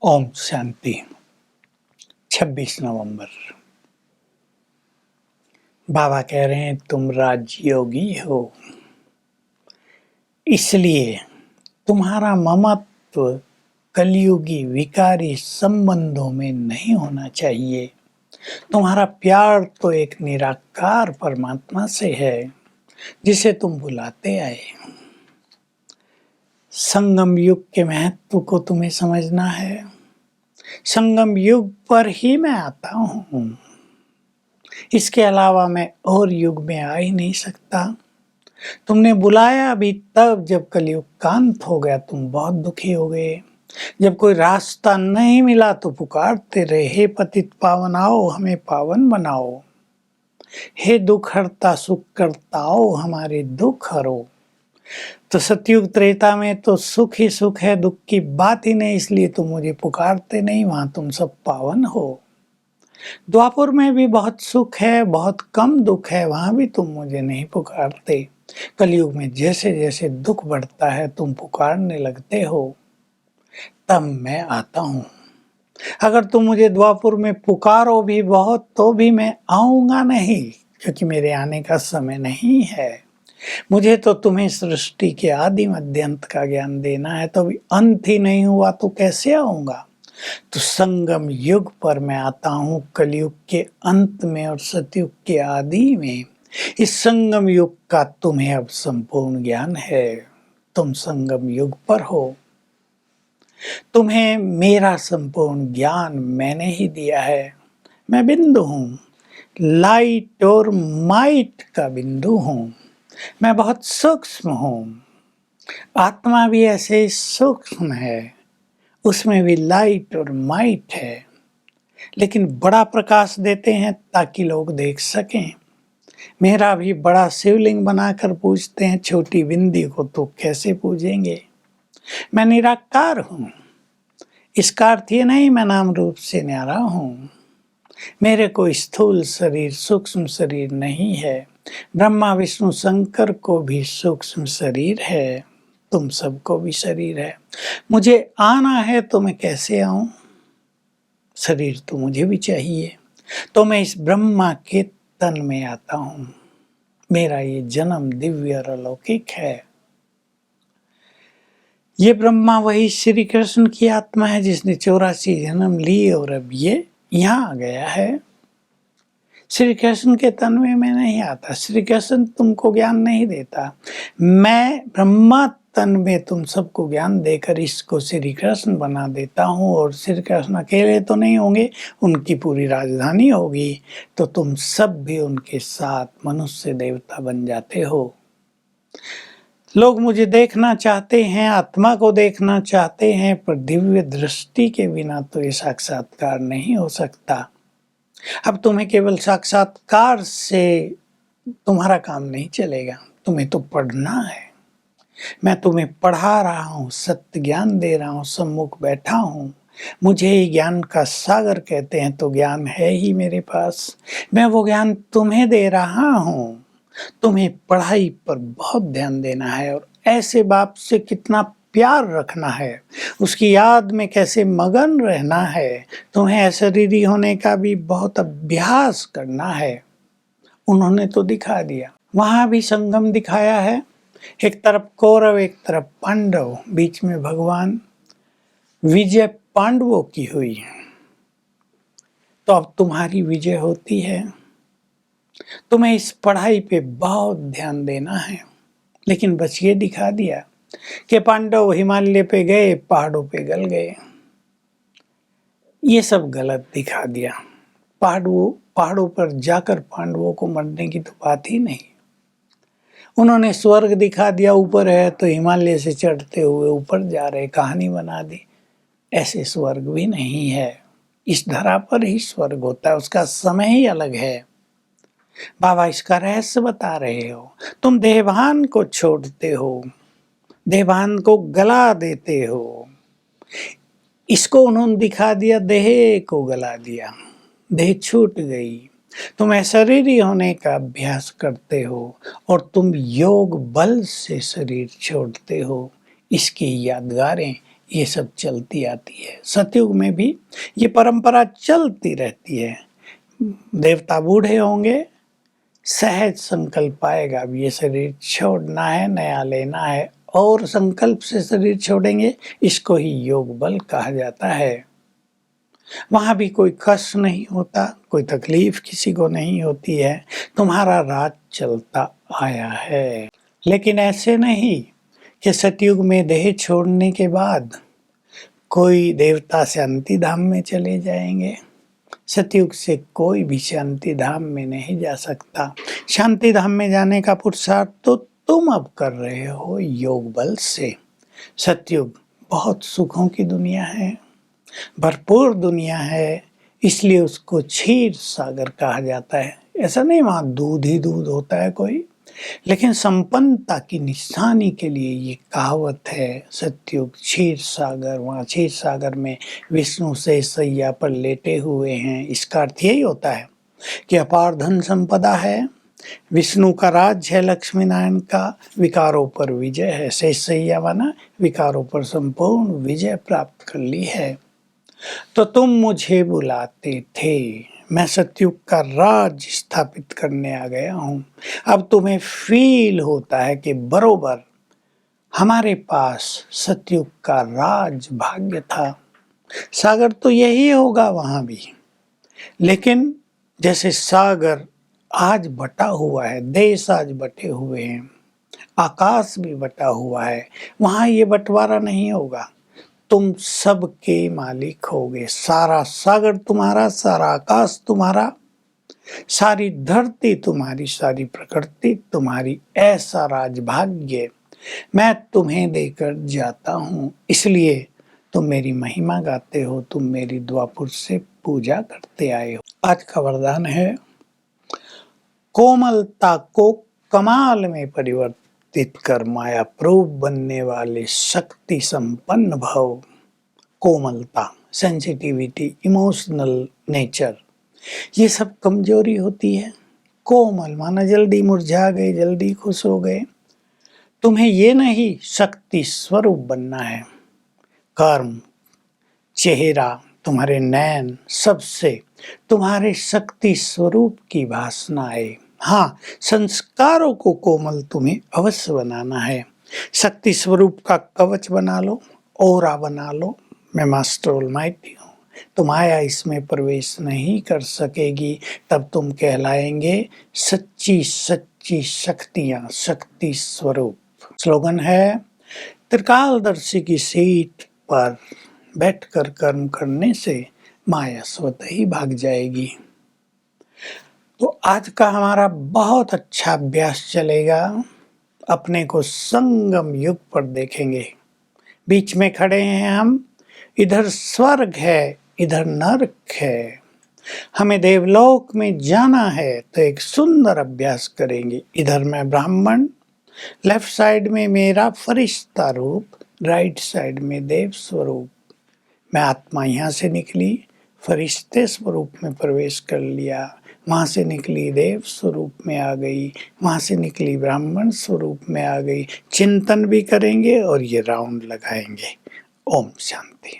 ओम शांति। 26 नवंबर। बाबा कह रहे हैं तुम राजयोगी हो, इसलिए तुम्हारा ममत्व कलयुगी विकारी संबंधों में नहीं होना चाहिए। तुम्हारा प्यार तो एक निराकार परमात्मा से है जिसे तुम बुलाते आए। संगम युग के महत्व को तुम्हें समझना है। संगम युग पर ही मैं आता हूँ, इसके अलावा मैं और युग में आ ही नहीं सकता। तुमने बुलाया भी तब जब कलयुग कांत हो गया। तुम बहुत दुखी हो गए। जब कोई रास्ता नहीं मिला तो पुकारते रहे, हे पतित पावन आओ हमें पावन बनाओ, हे दुख हरता सुख करता आओ हमारे दुख हरो। तो सतयुग त्रेता में तो सुख ही सुख है, दुख की बात ही नहीं, इसलिए तुम मुझे पुकारते नहीं, वहां तुम सब पावन हो। द्वापर में भी बहुत सुख है, बहुत कम दुख है, वहां भी तुम मुझे नहीं पुकारते। कलयुग में जैसे जैसे दुख बढ़ता है तुम पुकारने लगते हो, तब मैं आता हूँ। अगर तुम मुझे द्वापर में पुकारो भी बहुत तो भी मैं आऊंगा नहीं, क्योंकि मेरे आने का समय नहीं है। मुझे तो तुम्हें सृष्टि के आदि मध्य अंत का ज्ञान देना है, तो अभी अंत ही नहीं हुआ तो कैसे आऊंगा। तो संगम युग पर मैं आता हूँ, कलयुग के अंत में और सतयुग के आदि में। इस संगम युग का तुम्हें अब संपूर्ण ज्ञान है। तुम संगम युग पर हो, तुम्हें मेरा संपूर्ण ज्ञान मैंने ही दिया है। मैं बिंदु हूँ, लाइट और माइट का बिंदु हूँ। मैं बहुत सूक्ष्म हूँ। आत्मा भी ऐसे सूक्ष्म है, उसमें भी लाइट और माइट है, लेकिन बड़ा प्रकाश देते हैं ताकि लोग देख सकें। मेरा भी बड़ा शिवलिंग बनाकर पूजते हैं, छोटी बिंदी को तो कैसे पूजेंगे। मैं निराकार हूँ, इसका अर्थ ये नहीं मैं नाम रूप से न्यारा हूँ। मेरे को स्थूल शरीर सूक्ष्म शरीर नहीं है। ब्रह्मा विष्णु शंकर को भी सूक्ष्म शरीर है, तुम सबको भी शरीर है। मुझे आना है तो मैं कैसे आऊं, शरीर तो मुझे भी चाहिए। तो मैं इस ब्रह्मा के तन में आता हूं। मेरा ये जन्म दिव्य और अलौकिक है। ये ब्रह्मा वही श्री कृष्ण की आत्मा है जिसने 84 जन्म लिए और अब ये यहाँ आ गया है। श्री कृष्ण के तन में मैं नहीं आता। श्री कृष्ण तुमको ज्ञान नहीं देता। मैं ब्रह्मा तन में तुम सबको ज्ञान देकर इसको श्री कृष्ण बना देता हूँ। और श्री कृष्ण अकेले तो नहीं होंगे, उनकी पूरी राजधानी होगी, तो तुम सब भी उनके साथ मनुष्य देवता बन जाते हो। लोग मुझे देखना चाहते हैं, आत्मा को देखना चाहते हैं, पर दिव्य दृष्टि के बिना तो ये साक्षात्कार नहीं हो सकता। अब तुम्हें केवल साक्षात्कार से तुम्हारा काम नहीं चलेगा, तुम्हें तो पढ़ना है। मैं तुम्हें पढ़ा रहा हूँ, सत्य ज्ञान दे रहा हूँ, सम्मुख बैठा हूँ। मुझे ही ज्ञान का सागर कहते हैं, तो ज्ञान है ही मेरे पास। मैं वो ज्ञान तुम्हें दे रहा हूँ। तुम्हें पढ़ाई पर बहुत ध्यान देना है और ऐसे बाप से कितना प्यार रखना है, उसकी याद में कैसे मगन रहना है। तुम्हें अशरीरी होने का भी बहुत अभ्यास करना है। उन्होंने तो दिखा दिया, वहां भी संगम दिखाया है। एक तरफ कौरव एक तरफ पांडव, बीच में भगवान। विजय पांडवों की हुई, तो अब तुम्हारी विजय होती है। तुम्हें इस पढ़ाई पे बहुत ध्यान देना है। लेकिन बस ये दिखा दिया कि पांडव हिमालय पे गए, पहाड़ों पे गल गए। ये सब गलत दिखा दिया। पहाड़ों पर जाकर पांडवों को मरने की तो बात ही नहीं। उन्होंने स्वर्ग दिखा दिया, ऊपर है, तो हिमालय से चढ़ते हुए ऊपर जा रहे, कहानी बना दी। ऐसे स्वर्ग भी नहीं है। इस धरा पर ही स्वर्ग होता है, उसका समय ही अलग है। बाबा इसका रहस्य बता रहे हो। तुम देहभान को छोड़ते हो, देहभान को गला देते हो। इसको उन्होंने दिखा दिया, देह को गला दिया, देह छूट गई। तुम अशरीरी होने का अभ्यास करते हो और तुम योग बल से शरीर छोड़ते हो। इसकी यादगारें ये सब चलती आती है। सतयुग में भी ये परंपरा चलती रहती है। देवता बूढ़े होंगे, सहज संकल्प आएगा, अब ये शरीर छोड़ना है, नया लेना है, और संकल्प से शरीर छोड़ेंगे। इसको ही योग बल कहा जाता है। वहां भी कोई कष्ट नहीं होता, कोई तकलीफ किसी को नहीं होती है, तुम्हारा राज चलता आया है। लेकिन ऐसे नहीं कि सतयुग में देह छोड़ने के बाद कोई देवता शांति धाम में चले जाएंगे। सतयुग से कोई भी शांति धाम में नहीं जा सकता। शांति धाम में जाने का पुरुषार्थ तो तुम अब कर रहे हो योग बल से। सतयुग बहुत सुखों की दुनिया है, भरपूर दुनिया है, इसलिए उसको क्षीर सागर कहा जाता है। ऐसा नहीं वहाँ दूध ही दूध होता है कोई, लेकिन संपन्नता की निशानी के लिए ये कहावत है सतयुग क्षीर सागर। वहाँ क्षीर सागर में विष्णु से सैया पर लेटे हुए हैं। इसका अर्थ यही होता है कि अपार धन संपदा है, विष्णु का राज्य है, लक्ष्मी नारायण का विकारों पर विजय है। शेष सैया माना विकारों पर संपूर्ण विजय प्राप्त कर ली है। तो तुम मुझे बुलाते थे, मैं सतयुग का राज स्थापित करने आ गया हूँ। अब तुम्हें फील होता है कि बरोबर हमारे पास सतयुग का राज भाग्य था। सागर तो यही होगा वहां भी, लेकिन जैसे सागर आज बटा हुआ है, देश आज बटे हुए हैं, आकाश भी बटा हुआ है, वहां ये बंटवारा नहीं होगा। तुम सबके मालिक होगे। सारा सागर तुम्हारा, सारा आकाश तुम्हारा, सारी धरती तुम्हारी, सारी प्रकृति तुम्हारी। ऐसा राजभाग्य मैं तुम्हें देकर जाता हूँ, इसलिए तुम मेरी महिमा गाते हो, तुम मेरी द्वापुर से पूजा करते आए हो। आज का वरदान है कोमलता को कमाल में परिवर्तित कर माया प्रूफ बनने वाले शक्ति संपन्न भव। कोमलता, सेंसिटिविटी, इमोशनल नेचर, ये सब कमजोरी होती है। कोमल माना जल्दी मुरझा गए, जल्दी खुश हो गए। तुम्हें ये नहीं शक्ति स्वरूप बनना है। कर्म, चेहरा, तुम्हारे नयन, सबसे तुम्हारे शक्ति स्वरूप की भासना है। हाँ, संस्कारों को कोमल तुम्हें अवश्य बनाना है। शक्ति स्वरूप का कवच बना लो, औरा बना लो। मैं मास्टर ऑलमाइटी हूँ, तुम आया इसमें प्रवेश नहीं कर सकेगी। तब तुम कहलाएंगे सच्ची सच्ची शक्तियाँ, शक्ति स्वरूप। स्लोगन है त्रिकालदर्शी की सीट पर बैठकर कर्म करने से माया स्वतः ही भाग जाएगी। तो आज का हमारा बहुत अच्छा अभ्यास चलेगा। अपने को संगम युग पर देखेंगे। बीच में खड़े हैं हम, इधर स्वर्ग है, इधर नरक है। हमें देवलोक में जाना है तो एक सुंदर अभ्यास करेंगे। इधर मैं ब्राह्मण, लेफ्ट साइड में मेरा फरिश्ता रूप, राइट साइड में देव स्वरूप। मैं आत्मा यहाँ से निकली, फरिश्ते स्वरूप में प्रवेश कर लिया, वहाँ से निकली देव स्वरूप में आ गई, वहाँ से निकली ब्राह्मण स्वरूप में आ गई। चिंतन भी करेंगे और ये राउंड लगाएंगे। ओम शांति।